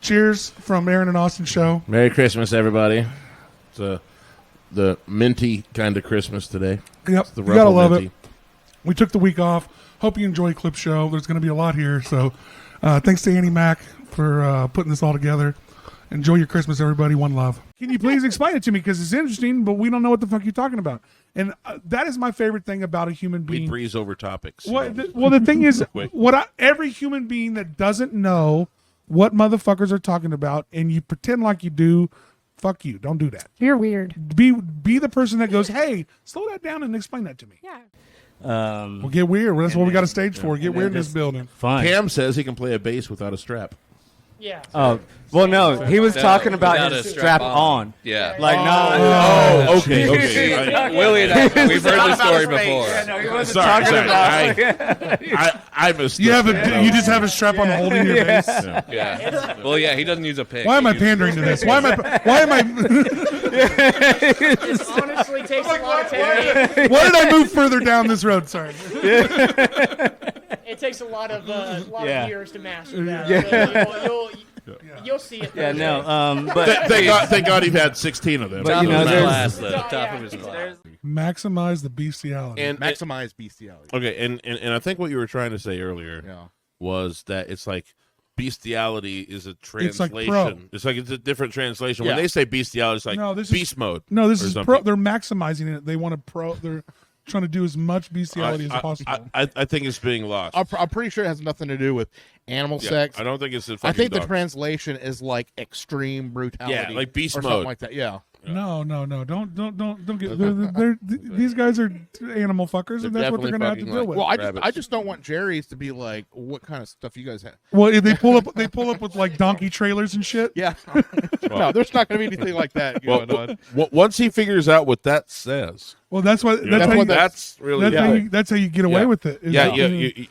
Cheers from Aaron and Austin show. Merry Christmas, everybody. It's the minty kind of Christmas today. Yep, the you gotta love minty. it. We took the week off. Hope you enjoy Clip Show. There's going to be a lot here. So thanks to Annie Mack for putting this all together. Enjoy your Christmas, everybody. One love. Can you please explain it to me? Because it's interesting, but we don't know what the fuck you're talking about. And that is my favorite thing about a human being. We breeze over topics. Well, the thing is, every human being that doesn't know what motherfuckers are talking about and you pretend like you do, fuck you. Don't do that. You're weird. Be the person that goes, hey, slow that down and explain that to me. Yeah. We'll get weird. That's what we got a stage for. Get weird in this building. Fine. Cam says he can play a bass without a strap. Yeah. Oh, well, no, he was talking about his strap on. Yeah. Like, Oh, okay. Willie and I, we've heard the story before. Yeah, no, he wasn't Sorry. talking about I missed You just have a strap on holding your bass. Yeah. Well, yeah, he doesn't use a pick. Why am I pandering to this? Why am I? It honestly takes a lot of technique. Why did I move further down this road? Sorry. It takes a lot of years to master that. Yeah. So you'll see it. Yeah, no. But Thank God he had 16 of them. But, you know, Top of his class. Maximize the bestiality. And Maximize bestiality. okay, and I think what you were trying to say earlier was that it's like bestiality is a translation. It's like it's a different translation. When they say bestiality, it's like beast mode. No, this is something. They're maximizing it. They want to They're trying to do as much bestiality as possible. I think it's being lost. I'm pretty sure it has nothing to do with animal sex. I don't think it's. I think the translation is like extreme brutality. Yeah, like beast or mode. something like that. Yeah. No. Don't get. These guys are animal fuckers, and that's what they're going to have to deal with. Well, I just don't want Jerry's to be like, what kind of stuff you guys have? Well, if they pull up with like donkey trailers and shit. Yeah. No, there's not going to be anything like that going on. Once he figures out what that says. Well, that's what. That's really. That's how you get away with it.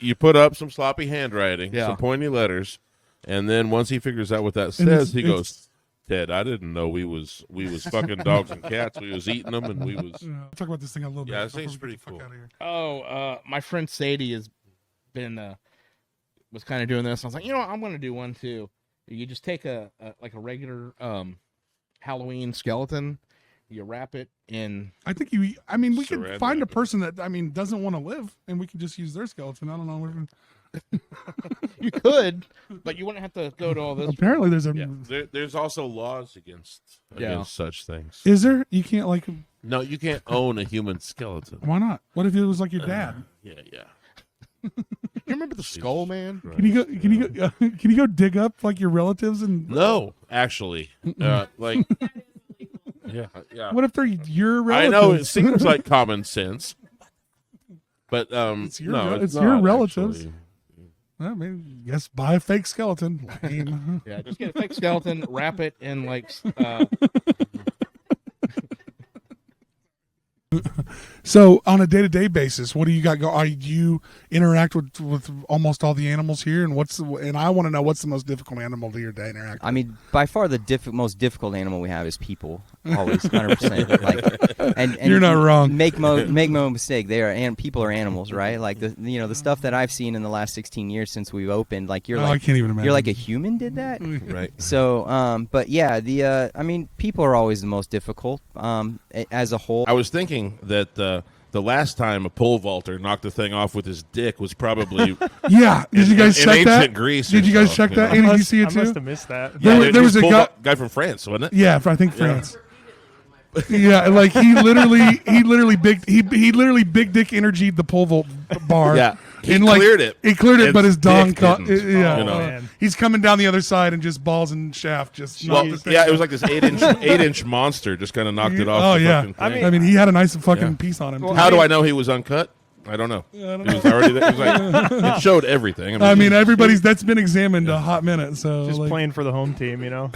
You put up some sloppy handwriting, some pointy letters, and then once he figures out what that says, he goes, Ted, I didn't know we was fucking dogs and cats. We was eating them, and we was. Talk about this thing a little bit. Yeah, this thing's pretty cool. My friend Sadie has been was kind of doing this. I was like, I'm going to do one too. You just take a regular Halloween skeleton, you wrap it in. I think we could find a person that doesn't want to live, and we could just use their skeleton. I don't know. You could, but you wouldn't have to go to all this. Apparently, there's also laws against such things. Is there? You can't No, you can't own a human skeleton. Why not? What if it was like your dad? Yeah. You remember the Skull Man? Can you go dig up like your relatives and? No, actually, like. Yeah. What if they're your relatives? I know it seems like common sense, but it's your not, relatives. Actually. Yes, buy a fake skeleton. Lame. Yeah, just get a fake skeleton, wrap it in like. So, on a day-to-day basis, what do you got going? You interact with almost all the animals here, and I want to know what's the most difficult animal to your day interact with? I mean, by far the most difficult animal we have is people. Always, 100%. Like, and you're not wrong. Make no mistake. People are animals, right? Like the stuff that I've seen in the last 16 years since we've opened. Like I can't even imagine. You're like a human did that, right? So, but yeah, people are always the most difficult. As a whole, I was thinking that the last time a pole vaulter knocked the thing off with his dick was probably yeah. Did you guys check that? Ancient Greece. Did you guys check that? Did you see it too? I must have missed that. There was a guy from France, wasn't it? Yeah, I think France. Yeah, like he literally big dick energied the pole vault bar. Yeah. He cleared it, but his dong caught. He's coming down the other side and just balls and shaft just. It was like this 8-inch monster just kind of knocked it off. Oh yeah, thing. I mean he had a nice fucking piece on him. How do I know he was uncut? I don't know. It was already there. It was like it showed everything. That's been examined a hot minute. So just playing for the home team, and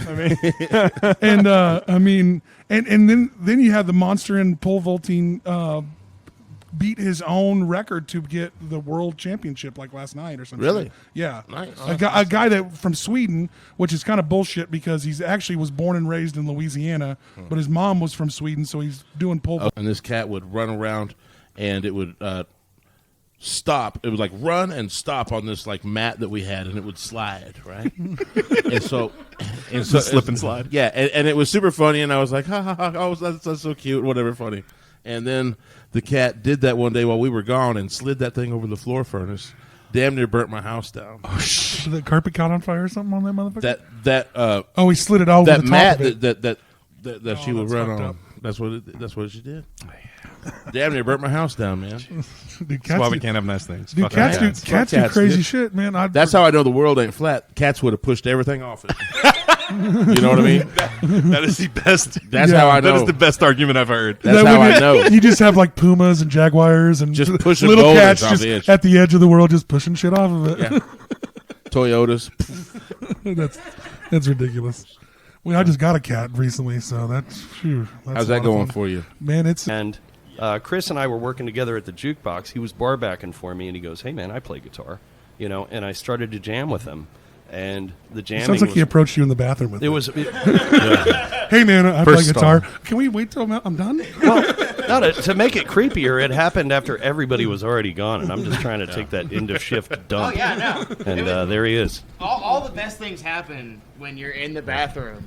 then you have the monster in pole vaulting. Beat his own record to get the world championship like last night or something. Really? Yeah. Nice. A guy that from Sweden, which is kind of bullshit because he's actually was born and raised in Louisiana, but his mom was from Sweden, so he's doing pole vault. And this cat would run around, and it would stop. It would like run and stop on this like mat that we had, and it would slide, right? And so And so slip and slide. Yeah, and it was super funny, and I was like, ha ha ha, oh, that's so cute, whatever, funny. And then the cat did that one day while we were gone and slid that thing over the floor furnace. Damn near burnt my house down. Oh, shit. The carpet caught on fire or something on that motherfucker? Oh, he slid it over that the top mat of it. that she would run on. up. That's what she did. Damn near burnt my house down, man. Dude, That's why we can't have nice things. Dude, cats do crazy shit, man. That's how I know the world ain't flat. Cats would have pushed everything off it. You know what I mean? That is the best. That's how I know. That is the best argument I've heard. That's how I know. You just have like pumas and jaguars and just pushing little boulders cats off just the edge. at the edge of the world, just pushing shit off of it. Yeah. Toyotas. That's ridiculous. Well, I just got a cat recently, so that's how's that going for you, man? And Chris and I were working together at the jukebox. He was bar backing for me, and he goes, "Hey, man, I play guitar," and I started to jam with him. And the jamming sounds like he approached you in the bathroom with it. Was hey, man, I play guitar. Can we wait till I'm done? Well, to make it creepier, it happened after everybody was already gone, and I'm just trying to take that end of shift dump. Oh yeah, no. And there he is. All the best things happen when you're in the bathroom,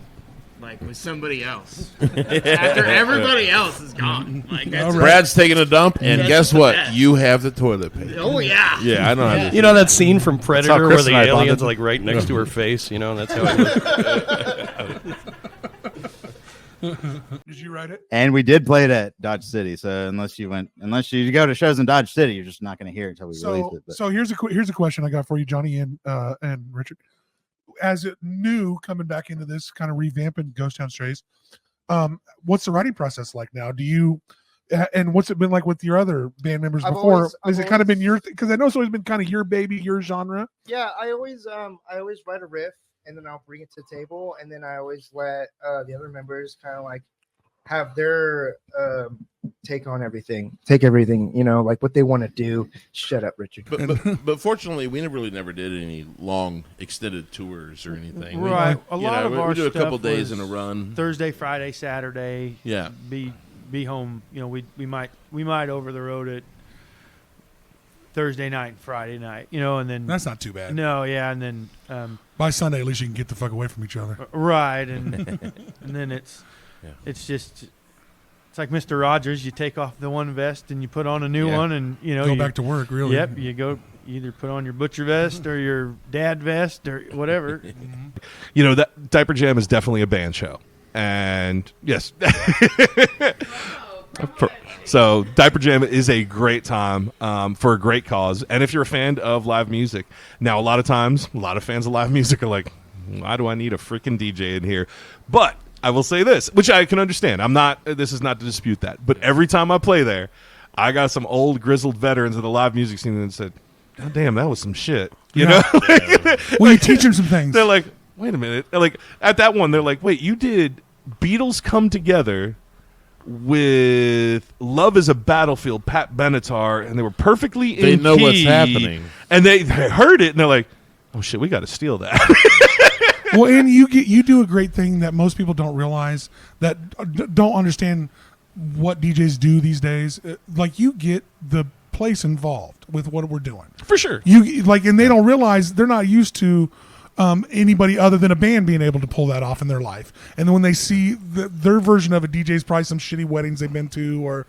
like with somebody else. After everybody else is gone. Like that's Brad's taking a dump, and guess what? best. You have the toilet paper. Oh yeah. Yeah, I know. How You know that scene from Predator where Chris the and I alien's bonded. like right next to her face? That's how it was. Did you write it? And we did play it at Dodge City. So unless you go to shows in Dodge City, you're just not going to hear it until we release it. But. So here's a question I got for you, Johnny and Richard. As it new coming back into this kind of revamping Ghost Town Strays, what's the writing process like now? Do you and what's it been like with your other band members before? Has it kind of been your because I know it's always been kind of your baby, your genre? Yeah, I always write a riff and then I'll bring it to the table, and then I always let the other members kind of like have their take on everything, like what they want to do. Shut up, Richard. But fortunately, we never did any long extended tours or anything. Right, a lot of our we do a couple stuff days was in a run. Friday, Friday, Saturday. Yeah, be home. We might over the road at Thursday night, Friday night. And then that's not too bad. No, yeah, and then by Sunday at least you can get the fuck away from each other. Right, and and then it's just. It's like Mr. Rogers. You take off the one vest and you put on a new one, and go back to work. Really? Yep. You go either put on your butcher vest or your dad vest or whatever. That Diaper Jam is definitely a band show, and yes. So Diaper Jam is a great time for a great cause, and if you're a fan of live music, now a lot of times, a lot of fans of live music are like, "Why do I need a freaking DJ in here?" But I will say this, which I can understand. This is not to dispute that. But every time I play there, I got some old grizzled veterans of the live music scene that said, "God damn, that was some shit." You know? Well, you teach them some things. They're like, "Wait a minute." Like at that one, they're like, "Wait, you did Beatles Come Together with Love Is a Battlefield, Pat Benatar, and they were perfectly in They know key, what's happening." And they heard it, and they're like, "Oh shit, we got to steal that." Well, and you do a great thing that most people don't realize, that don't understand what DJs do these days. Like, you get the place involved with what we're doing. For sure. And they don't realize they're not used to anybody other than a band being able to pull that off in their life. And then when they see their version of a DJ's probably some shitty weddings they've been to, or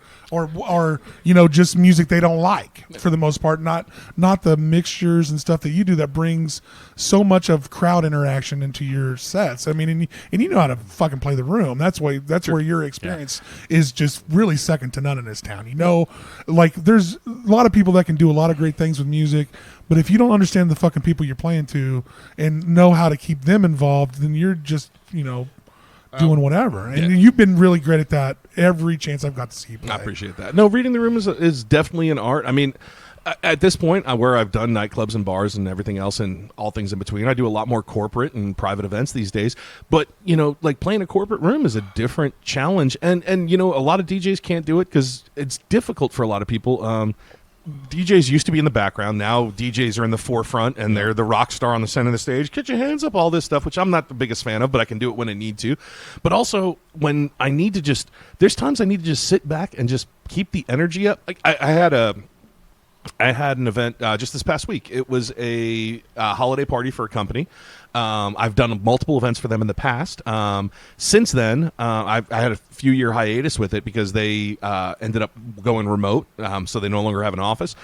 just music they don't like for the most part, not the mixtures and stuff that you do that brings so much of crowd interaction into your sets. I mean, and you know how to fucking play the room. That's where your experience is just really second to none in this town. Like there's a lot of people that can do a lot of great things with music, but if you don't understand the fucking people you're playing to and know how to keep them involved, then you're just, doing whatever. And you've been really great at that every chance I've got to see you play. I appreciate that. No, reading the room is definitely an art. I mean, at this point, where I've done nightclubs and bars and everything else and all things in between, I do a lot more corporate and private events these days. But, like playing a corporate room is a different challenge. And a lot of DJs can't do it because it's difficult for a lot of people. DJs used to be in the background. Now DJs are in the forefront, and they're the rock star on the center of the stage. Get your hands up, all this stuff, which I'm not the biggest fan of, but I can do it when I need to. But also, when I need to there's times I need to just sit back and just keep the energy up. Like I had I had an event just this past week. It was a holiday party for a company. I've done multiple events for them in the past. Since then, I had a few-year hiatus with it because they ended up going remote, so they no longer have an office.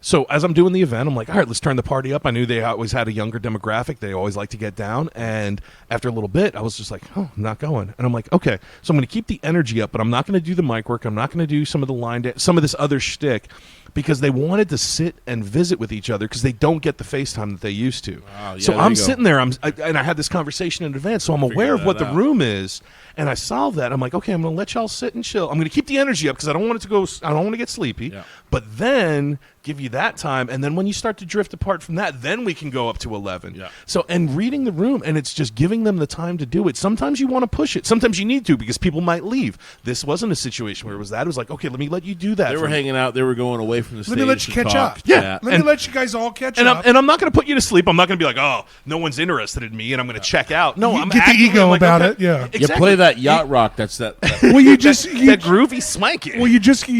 So as I'm doing the event, I'm like, all right, let's turn the party up. I knew they always had a younger demographic. They always like to get down. And after a little bit, I was just like, oh, I'm not going. And I'm like, okay, so I'm going to keep the energy up, but I'm not going to do the mic work. I'm not going to do some of the line, some of this other shtick, because they wanted to sit and visit with each other because they don't get the FaceTime that they used to. Oh, yeah, so there I'm you go. sitting there, and I had this conversation in advance, so I'm aware of what the out. room is, and I solved that. I'm like, okay, I'm going to let y'all sit and chill. I'm going to keep the energy up because I don't want it to go. I don't want to get sleepy. Yeah. But then give you that time, and then when you start to drift apart from that, then we can go up to 11. Yeah. So, and reading the room, and it's just giving them the time to do it. Sometimes you want to push it. Sometimes you need to because people might leave. This wasn't a situation where it was that. It was like, okay, let me let you do that. They were hanging out. They were going away from the stage. Let me let you to catch talk. up. Yeah. Let me let you guys all catch and up. I'm not going to put you to sleep. I'm not going to be like, oh, no one's interested in me, and I'm going to check out. No, You I'm get the actively ego like, about okay. it, yeah. Exactly. You play that yacht rock. That's that. Well, you just that groovy swanky. Well, you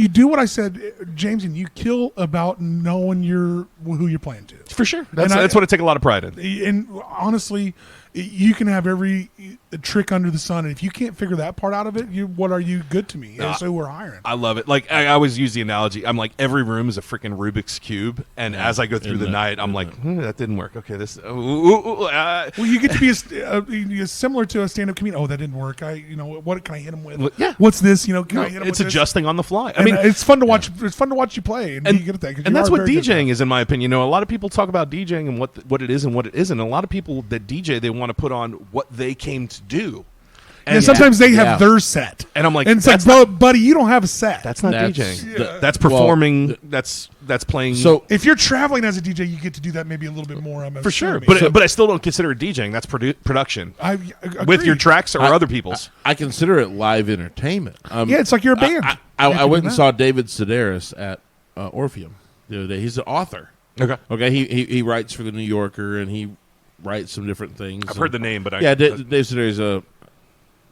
do what I said, James, and you kill about knowing who you're playing to. For sure. That's what I take a lot of pride in. And honestly, you can have every trick under the sun, and if you can't figure that part out of it, what are you good to me? And so we're hiring. I love it. Like I always use the analogy. I'm like, every room is a freaking Rubik's cube, and as I go through the night, I'm like, that didn't work. Okay, this. Well, you get to be similar to a stand-up comedian. Oh, that didn't work. What can I hit him with? Yeah. What's this? Can I hit him with it's this? adjusting on the fly. I And mean, it's fun to watch. It's fun to watch you play, and you get at that. 'cause And you that's are what very good at DJing is, in my opinion. A lot of people talk about DJing and what it is and what it isn't. A lot of people that DJ, they want to put on what they came to do. And sometimes they have their set, and I'm like, and it's like, bro, buddy, you don't have a set. That's not DJing. That's performing. That's playing. So if you're traveling as a DJ, you get to do that maybe a little bit more. For sure, but I still don't consider it DJing. That's production. I with your tracks or other people's. I consider it live entertainment. Yeah, it's like you're a band. I went and saw David Sedaris at Orpheum the other day. He's an author. Okay. He writes for the New Yorker, and he writes some different things. I've heard the name, but Dave Sedaris is a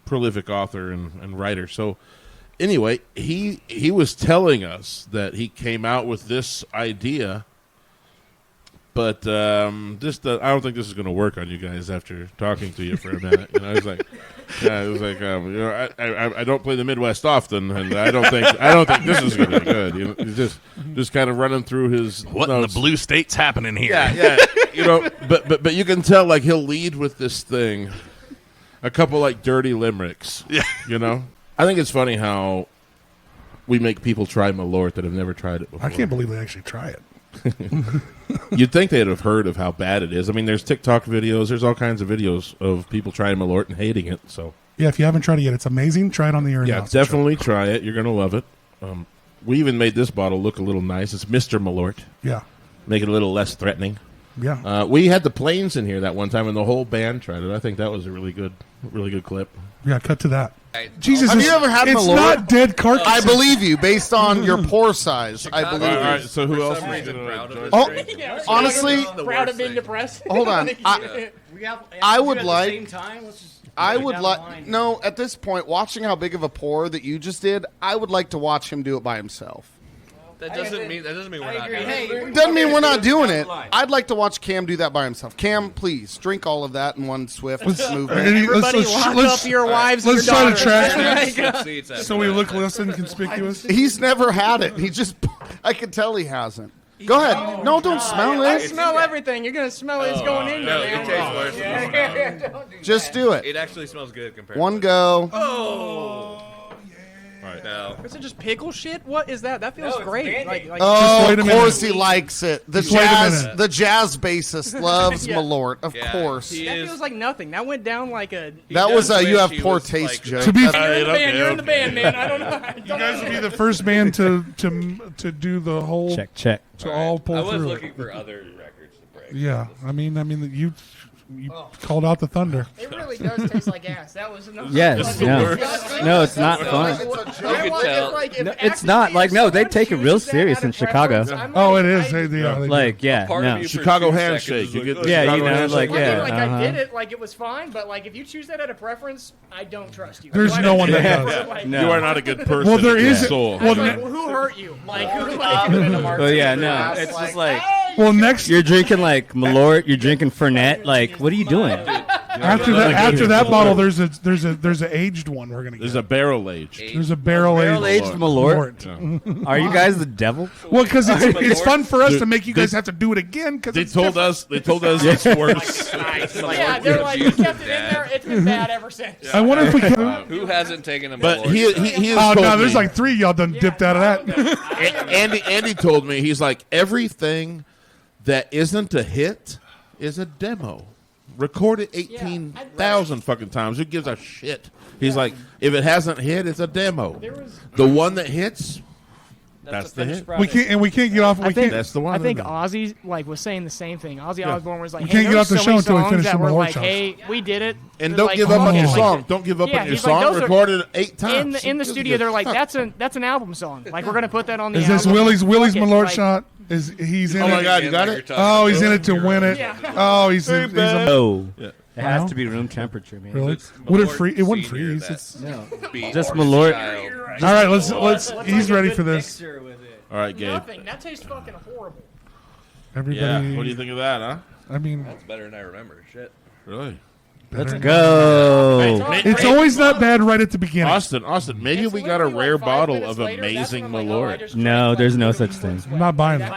prolific author and writer. So anyway, he was telling us that he came out with this idea, but I don't think this is going to work on you guys after talking to you for a minute. I was like, I don't play the Midwest often, and I don't think this is going to be good. He's just kind of running through his what notes. in the blue state's happening here. Yeah. But you can tell like he'll lead with this thing. A couple like dirty limericks. Yeah. I think it's funny how we make people try Malört that have never tried it before. I can't believe they actually try it. You'd think they'd have heard of how bad it is. I mean, there's TikTok videos. There's all kinds of videos of people trying Malört and hating it. So yeah, if you haven't tried it yet, it's amazing. Try it on the air. Yeah, definitely try it. You're going to love it. We even made this bottle look a little nice. It's Mr. Malört. Yeah. Make it a little less threatening. Yeah. We had the Plains in here that one time, and the whole band tried it. I think that was a really good clip. Yeah, cut to that. Jesus, have you ever had it's Malört? not dead carcass. I believe you based on your pore size. I believe All right, you. so who else? Honestly, proud of being depressed. Hold on. I would like. I would down like. the line. No, at this point, watching how big of a pour that you just did, I would like to watch him do it by himself. That doesn't mean we're not doing it. Doesn't mean we're not doing it. I'd like to watch Cam do that by himself. Cam, please drink all of that in one swift movement. Everybody lock up your wives and Let's your try to daughters. trash it. So we look less inconspicuous. He's never had it. He just, I can tell he hasn't. Go ahead. No, don't smell I it. smell everything. You're gonna smell it. It's going in No, there. it tastes worse. Yeah. Just do it. It actually smells good compared. One go. Oh. Right. No. Is it just pickle shit? What is that? That feels great. Like, Oh, wait a of minute. course he likes it. The Just wait a jazz, minute. the jazz bassist loves Yeah. Malört, of course. he that is- feels like nothing. That went down like a. That was does a you wish have he poor was, taste like- joke. To be You're in the band. You're in the band, man. I don't know. You guys would be the first band to do the whole Check. to all pull I was through. looking for other records to break. Yeah, I mean, you called out the thunder. It really really does taste like ass. That was no. Yes, no, no, it's not fun. No, it's not like no. They take it real serious in Chicago. Oh, it is. Like no. Chicago handshake. You get the yeah, Chicago you know, handshake. like yeah. Like I did it, like it was fine, but like if you choose that at a preference, I don't trust you. There's no one that does. Like, You are not a good person. Well, there is. Soul. Well, like, who hurt you? Like who? Well, yeah, no. It's just like. Well, next you're drinking like Malört, you're drinking Fernet. Like, what are you doing? After that bottle, there's an aged one we're gonna get. There's a barrel aged. There's a barrel aged Malört. Are you guys the devil? Well, because it's fun for us to make you guys have to do it again. Because they told us it's worse. Yeah, they're like, we kept it in there. It's been bad ever since. I wonder if we can. Who hasn't taken a But Malört? he has Oh told no, there's me, like 3 y'all done dipped out of that. Andy told me, he's like, everything that isn't a hit is a demo. Record it 18,000 fucking times. Who gives a shit? He's like, if it hasn't hit, it's a demo. The one that hits, that's the hit. We can't get off. That's the one. I think Ozzy was saying the same thing. Ozzy Osbourne was like, We "Hey, can't get off the show until we finish that the were Malört like, shows. hey, we did it." And They're don't like, give up on your like- song. Don't give up Yeah, on your he's like, song. those are- Record it 8 times. In the studio, they're like, "That's an album song. Like we're gonna put that on the." Is this album. Willie's Fuck it, Malört like- shot? He's in Oh it? my God, you got it? Oh, he's in it to win it. Oh, he's in. Oh, Yeah. it has to be room temperature, man. Really? Would it freeze? It wouldn't freeze. It's Just Malört. all right. Let's. He's ready for this. All right, Gabe. Nothing. That tastes fucking horrible. Everybody. Yeah. What do you think of that, huh? I mean, That's better than I remember. Shit. Really? Let's go. It's always not bad right at the beginning. Austin, maybe we got a rare bottle of amazing Malört. No, there's no such thing. I'm not buying that.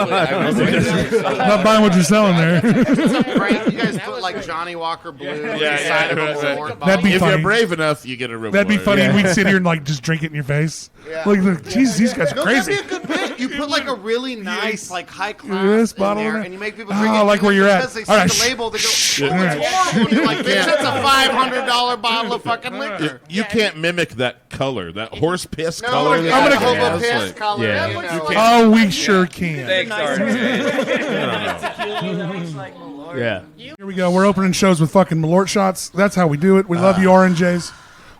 Not buying what you're selling there. Right, you guys put like Johnny Walker Blue inside of a Malört bottle. That'd be If funny. you're brave enough, you get a real That'd be Malört. funny. And we'd sit here and like just drink it in your face. Yeah. Like, Jesus, these guys are No, crazy. that'd be a good bit. You put like a really nice, like high class This in bottle there, in there? and you make people drink Oh, it. I like and where you're at. because they see All right, the label, they go, shh. "Oh, it's horrible." And you're like, "Bitch, that's a $500 bottle of fucking liquor." You can't mimic that color, that horse piss No, color. yeah, that the it hobo has, piss like- color. Yeah. You know. Oh, we sure can. Thanks, Yeah. Here we go. We're opening shows with fucking Malört shots. That's how we do it. We love you, RNJs.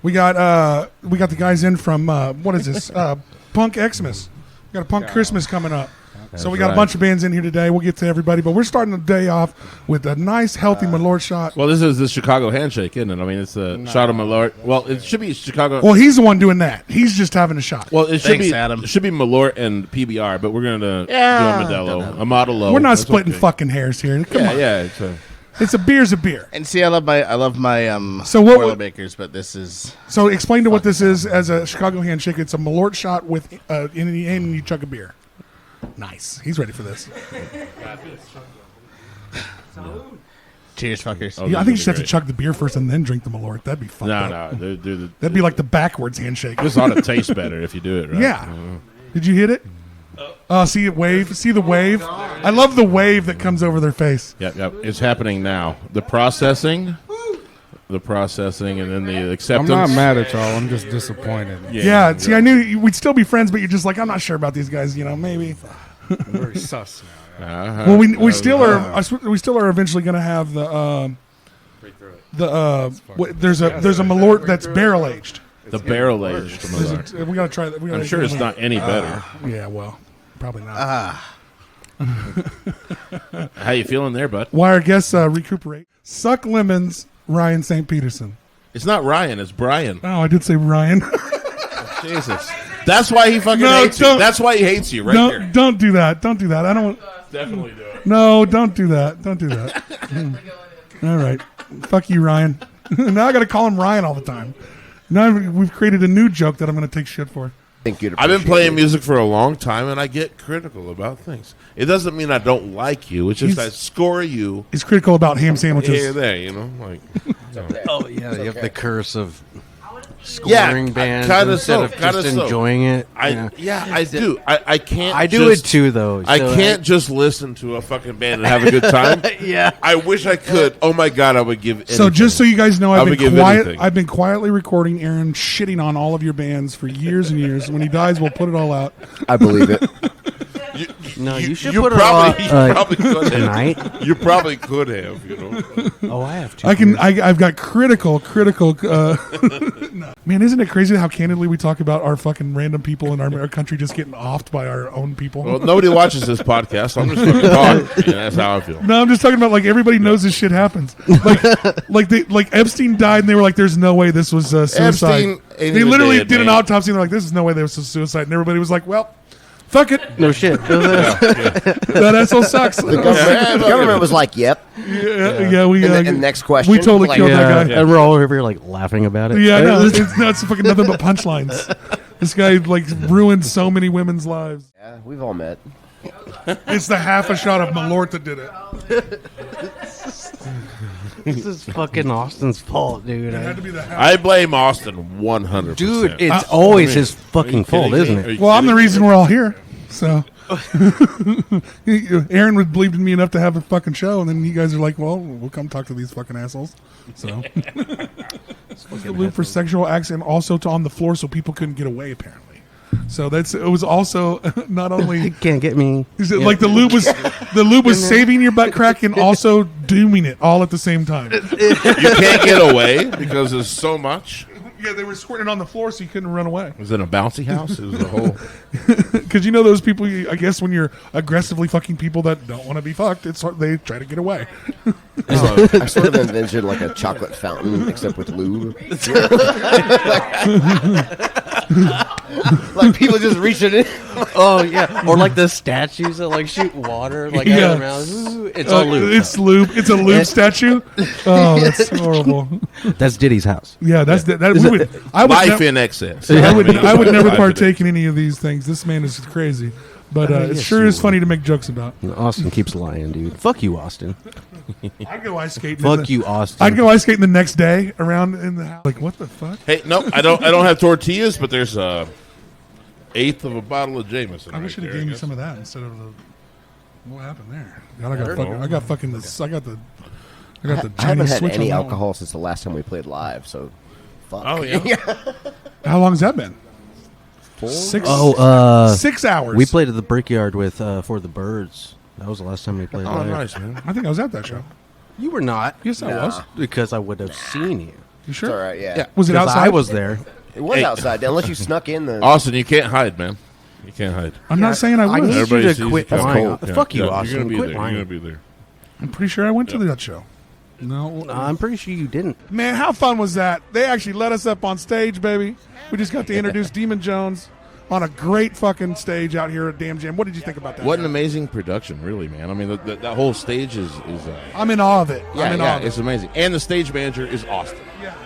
We got the guys in from what is this? Punk Xmas. We got a Punk Christmas coming up. So we got a bunch of bands in here today. We'll get to everybody, but we're starting the day off with a nice, healthy Malört shot. Well, this is the Chicago handshake, isn't it? I mean, it's a shot of Malört. Well, it should be Chicago. Well, he's the one doing that. He's just having a shot. Well, it should Thanks, be Adam. It should be Malört and PBR, but we're gonna do a Modelo, a Modelo. We're not That's splitting okay. fucking hairs here. Come on. Yeah. It's a beer's a beer. And see, I love my So what would- Boilermakers, but this is So explain to what this is as a Chicago handshake. It's a Malört shot with in the end you chug a beer. Nice. He's ready for this. cheers, fuckers. Oh, Yeah, I this think you is should have to great. chug the beer first and then drink the Malört. That'd be fun. No, dude, That'd be like the backwards handshake. this ought to taste better if you do it right. Yeah. Did you hit it? See it wave. See the wave. I love the wave that comes over their face. Yep. It's happening now. The processing, and then the acceptance. I'm not mad at y'all. I'm just disappointed. Yeah. See, I knew we'd still be friends, but you're just like, I'm not sure about these guys. You know, maybe. I'm very sus now. Well, we still are. We still are eventually going to have there's a Malört that's barrel aged. The barrel aged Malört. We got to try that. I'm sure it's not any better. Yeah, well, probably not. How you feeling there, bud? Why our guests recuperate. Suck lemons, Ryan St. Peterson. It's not Ryan. It's Brian. Oh, I did say Ryan. Jesus. That's why he fucking hates you. That's why he hates you right there. Don't do that. Don't do that. I don't want. Definitely do it. No, don't do that. Don't do that. All right. Fuck you, Ryan. Now I got to call him Ryan all the time. Now we've created a new joke that I'm going to take shit for. Thank you. I've been playing music for a long time, and I get critical about things. It doesn't mean I don't like you. It's just I score you. He's critical about ham sandwiches. Here, there, you know, like. Oh yeah, you have the curse of scoring bands kinda instead of just enjoying it. I do. I can't. I do it too, though. I so can't just listen to a fucking band and have a good time. Yeah. I wish I could. Oh my god, I would give. Anything. So just so you guys know, I would give anything. I've been quietly recording Aaron shitting on all of your bands for years and years. When he dies, we'll put it all out. I believe it. No, you should you put probably, it on you probably could tonight. have. You probably could have. You know. Oh, I have to. I've got critical. No. Man, isn't it crazy how candidly we talk about our fucking random people in our country just getting offed by our own people? Well, nobody watches this podcast. So I'm just fucking talking. Yeah, that's how I feel. No, I'm just talking about like everybody knows this shit happens. Like Epstein died, and they were like, "There's no way this was suicide." Epstein ain't They even literally dead, did an man. autopsy, and they're like, "This is no way this was suicide," and everybody was like, "Well, fuck it." No shit. That asshole sucks. The government was like, "Yep." Yeah. We and next question. We totally killed that guy. And we're all over here like laughing about it. Yeah, I know. It's fucking nothing but punchlines. This guy like ruined so many women's lives. Yeah, we've all met. It's the half a shot of Malört that did it. This is fucking Austin's fault, dude. It had to be the half. I blame Austin 100%. Dude, it's always his fucking fault, isn't it? Well, I'm the reason we're all here. So Aaron would believe in me enough to have a fucking show, and then you guys are like, "Well, we'll come talk to these fucking assholes." So the loop for sexual acts and also to on the floor, so people couldn't get away. Apparently, so it was also not only can't get me. Like the lube was saving your butt crack and also dooming it all at the same time. You can't get away because there's so much. Yeah, they were squirting it on the floor so you couldn't run away. Was it a bouncy house? It was a whole. Because you know those people. I guess when you're aggressively fucking people that don't want to be fucked, they try to get away. I sort of envisioned like a chocolate fountain, except with lube. Like people just reaching in. Oh yeah, or like the statues that like shoot water like out of their mouths. It's all lube. It's lube. It's a lube statue. Oh, that's horrible. That's Diddy's house. Yeah, that's that. Life in excess. I would never partake in any of these things. This man is crazy, but it sure is funny to make jokes about. Austin keeps lying, dude. Fuck you, Austin. I'd go ice skating. Fuck you, Austin. I'd go ice skating the next day around in the house. Like, what the fuck? Hey, no, I don't have tortillas, but there's a eighth of a bottle of Jameson. I wish you'd have gave me some of that instead of the. What happened there? God, I got the I haven't Chinese had switch any on that alcohol since the last time we played live. So, fuck. Oh yeah. How long's that been? 6 6 hours. We played at the Brickyard with For the Birds. That was the last time we played. Oh, live. nice, man. I think I was at that show. You were not. Yes, I was. Because I would have seen you. You sure? It's all right, yeah. Was it 'Cause outside? I was there. It was outside, unless you snuck in the. Austin, you can't hide, man. You can't hide. I'm not saying I I would. need Everybody you sees to quit you coming. lying. Yeah, Fuck you, yeah, Austin. You're gonna be Quit there. lying. You're gonna be there. I'm pretty sure I went to that show. No, I'm pretty sure you didn't. man, how fun was that? They actually let us up on stage, baby. We just got to introduce Demon Jones on a great fucking stage out here at Damn Jam. What did you think about that? What an amazing production, really, man. I mean, that whole stage is I'm in awe of it. I'm in awe of it. it's amazing. And the stage manager is Austin.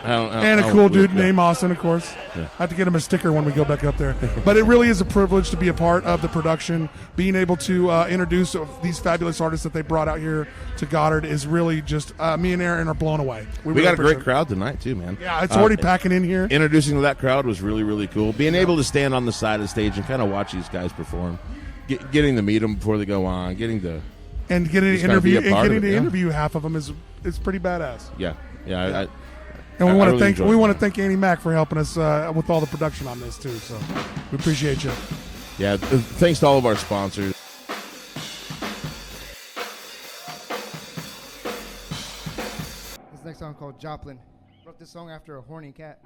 And a cool dude named Austin, of course. Yeah. I have to get him a sticker when we go back up there. But it really is a privilege to be a part of the production. Being able to introduce these fabulous artists that they brought out here to Goddard is really just me and Aaron are blown away. We really got a great appreciate it. crowd tonight, too, man. Yeah, it's already packing in here. Introducing that crowd was really, really cool. Being able to stand on the side of the stage and kind of watch these guys perform, getting to meet them before they go on, getting to just kinda be a part of it, yeah. interview half of them is pretty badass. Yeah. And we I want to really thank enjoyed it. Annie Mack for helping us with all the production on this too. So we appreciate you. Yeah, thanks to all of our sponsors. This next song called Joplin. Wrote this song after a horny cat.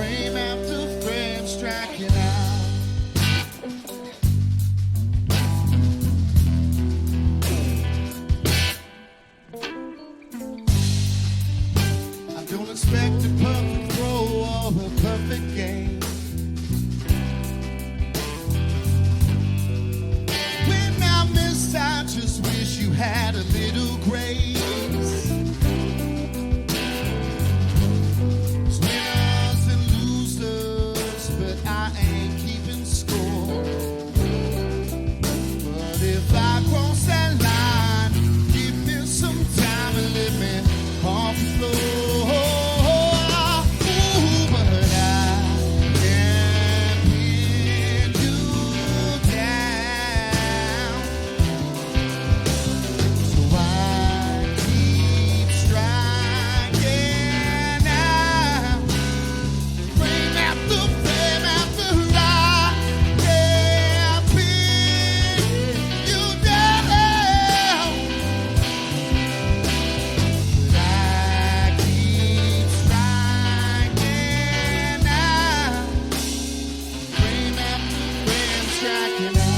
frame after frame striking out. I don't expect a perfect throw or a perfect game. When I miss, I just wish you had a little grace. It's winners and losers, but I ain't keeping score. But if I cross that line, give me some time and let me off the floor. Ooh, but I can't pin you down. So I keep striking out. Frame after frame after I can't pin you down. I keep striking out. Frame after frame striking out.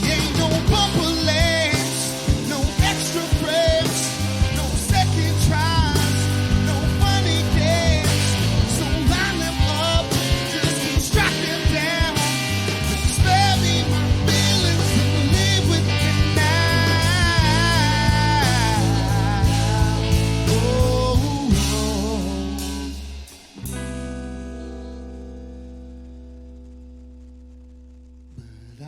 Ain't no bumper legs, no extra frames, no second tries, no funny games. So line them up, just strike them down. Spare me my feelings and live with me now. Oh. But I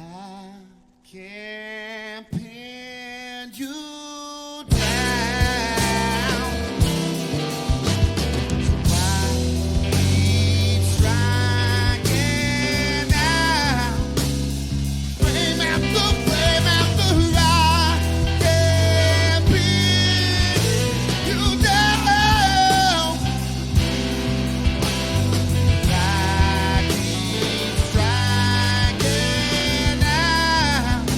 can't pin you down. So I keep striking out. Frame after frame after I can't pin you down. I keep striking out.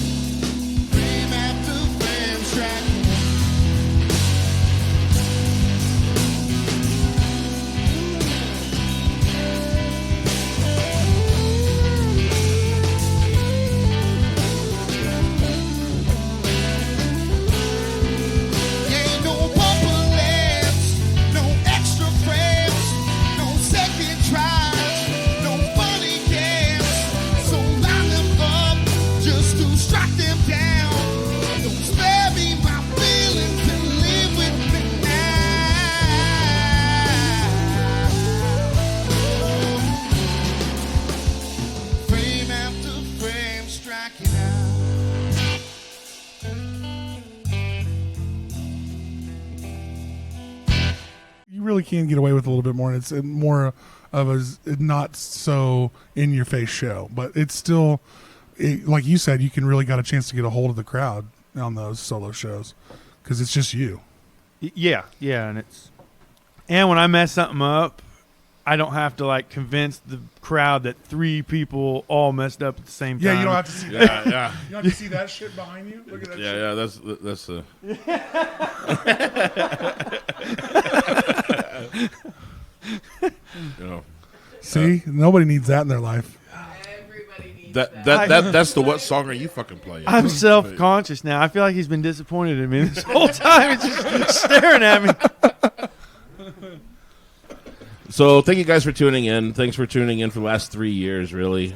Frame after frame striking out. Ain't no bumper legs, no extra frames, no second tries, no funny games. So line them up just to strike them down. Don't spare me my feelings and live with me now. Frame after frame striking out. You really can get away with a little bit more. And it's more of a not so in your face show, but it's still, like you said, you can really got a chance to get a hold of the crowd on those solo shows because it's just you. Yeah, and when I mess something up, I don't have to like convince the crowd that 3 people all messed up at the same time. Yeah, you don't have to see that. Yeah. You don't have to see that shit behind you. Look at that. Yeah, shit. that's you know. See, nobody needs that in their life. That's the what song are you fucking playing? I'm self-conscious now. I feel like he's been disappointed in me this whole time. He's just staring at me. So thank you guys for tuning in. Thanks for tuning in for the last 3 years, really.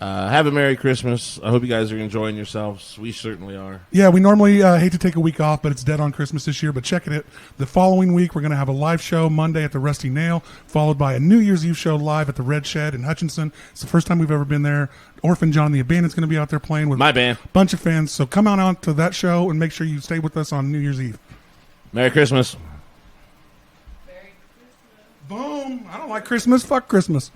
Have a Merry Christmas. I hope you guys are enjoying yourselves. We certainly are. Yeah, we normally hate to take a week off, but it's dead on Christmas this year. But checking it, the following week we're going to have a live show Monday at the Rusty Nail, followed by a New Year's Eve show live at the Red Shed in Hutchinson. It's the first time we've ever been there. Orphan John the Abandoned's going to be out there playing with my band, a bunch of fans. So come on out to that show and make sure you stay with us on New Year's Eve. Merry Christmas. Boom. I don't like Christmas. Fuck Christmas.